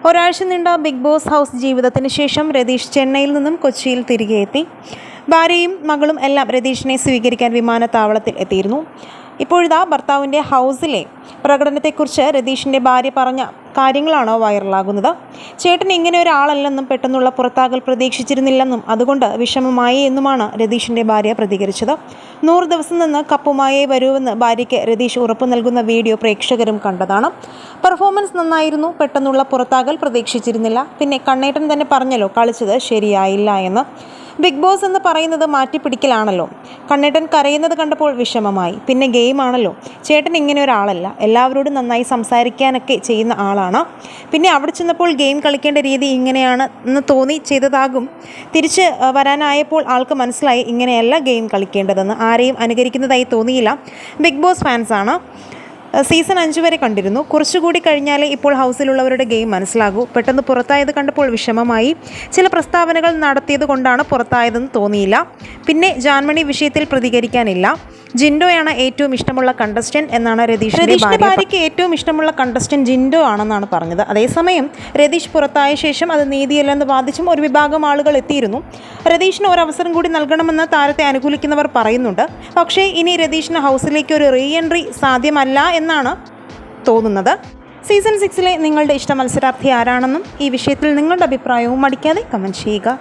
ഒരാഴ്ച നീണ്ട big boss house ജീവിതത്തിന് ശേഷം രതീഷ് ചെന്നൈയിൽ നിന്നും കൊച്ചിയിൽ തിരികെ എത്തി. ഭാര്യയും മകളും എല്ലാം രതീഷിനെ സ്വീകരിക്കാൻ വിമാനത്താവളത്തിൽ എത്തിയിരുന്നു. ഇപ്പോഴിതാ ഭർത്താവിൻ്റെ ഹൗസിലെ പ്രകടനത്തെക്കുറിച്ച് രതീഷിൻ്റെ ഭാര്യ പറഞ്ഞ കാര്യങ്ങളാണ് വൈറലാകുന്നത്. ചേട്ടൻ ഇങ്ങനെ ഒരാളല്ലെന്നും പെട്ടെന്നുള്ള പുറത്താകൽ പ്രതീക്ഷിച്ചിരുന്നില്ലെന്നും അതുകൊണ്ട് വിഷമമായി എന്നുമാണ് രതീഷിൻ്റെ ഭാര്യ പ്രതികരിച്ചത്. 100 ദിവസം നിന്ന് കപ്പുമായേ വരൂവെന്ന് ഭാര്യയ്ക്ക് രതീഷ് ഉറപ്പ് നൽകുന്ന വീഡിയോ പ്രേക്ഷകരും കണ്ടതാണ്. പെർഫോമൻസ് നന്നായിരുന്നു, പെട്ടെന്നുള്ള പുറത്താകൽ പ്രതീക്ഷിച്ചിരുന്നില്ല. പിന്നെ കണ്ണേട്ടൻ തന്നെ പറഞ്ഞല്ലോ കളിച്ചത് ശരിയായില്ല എന്ന്. ബിഗ് ബോസ് എന്ന് പറയുന്നത് മാറ്റിപ്പിടിക്കലാണല്ലോ. കണ്ണേട്ടൻ കരയുന്നത് കണ്ടപ്പോൾ വിഷമമായി. പിന്നെ ഗെയിമാണല്ലോ. ചേട്ടൻ ഇങ്ങനെ ഒരാളല്ല, എല്ലാവരോടും നന്നായി സംസാരിക്കാനൊക്കെ ചെയ്യുന്ന ആളാണ്. പിന്നെ അവിടെ ചെന്നപ്പോൾ ഗെയിം കളിക്കേണ്ട രീതി ഇങ്ങനെയാണ് എന്ന് തോന്നി ചെയ്തതാകും. തിരിച്ച് വരാനായപ്പോൾ ആൾക്ക് മനസ്സിലായി ഇങ്ങനെയല്ല ഗെയിം കളിക്കേണ്ടതെന്ന്. ആരെയും അനുകരിക്കുന്നതായി തോന്നിയില്ല. Big boss ഫാൻസാണ്. സീസൺ 5 വരെ കണ്ടിരുന്നു. കുറച്ചുകൂടി കഴിഞ്ഞാലേ ഇപ്പോൾ ഹൗസിലുള്ളവരുടെ ഗെയിം മനസ്സിലാകൂ. പെട്ടെന്ന് പുറത്തായത് കണ്ടപ്പോൾ വിഷമമായി. ചില പ്രസ്താവനകൾ നടത്തിയത് കൊണ്ടാണ് പുറത്തായതെന്ന് തോന്നിയില്ല. പിന്നെ ജാൻമണി വിഷയത്തിൽ പ്രതികരിക്കാനില്ല. ജിൻഡോയാണ് ഏറ്റവും ഇഷ്ടമുള്ള കണ്ടസ്റ്റന്റ് എന്നാണ് രതീഷിന്റെ ഭാര്യയ്ക്ക് ഏറ്റവും ഇഷ്ടമുള്ള കണ്ടസ്റ്റന്റ് ജിൻഡോ ആണെന്നാണ് പറഞ്ഞത്. അതേസമയം രതീഷ് പുറത്തായ ശേഷം അത് നീതിയല്ലെന്ന് വാദിച്ചും ഒരു വിഭാഗം ആളുകൾ എത്തിയിരുന്നു. രതീഷിന് ഒരവസരം കൂടി നൽകണമെന്ന് താരത്തെ അനുകൂലിക്കുന്നവർ പറയുന്നുണ്ട്. പക്ഷേ ഇനി രതീഷിന് ഹൗസിലേക്ക് ഒരു റീ എൻട്രി സാധ്യമല്ല എന്നാണ് തോന്നുന്നത്. സീസൺ 6 നിങ്ങളുടെ ഇഷ്ട മത്സരാർത്ഥി ആരാണെന്നും ഈ വിഷയത്തിൽ നിങ്ങളുടെ അഭിപ്രായവും മടിക്കാതെ കമൻറ്റ് ചെയ്യുക.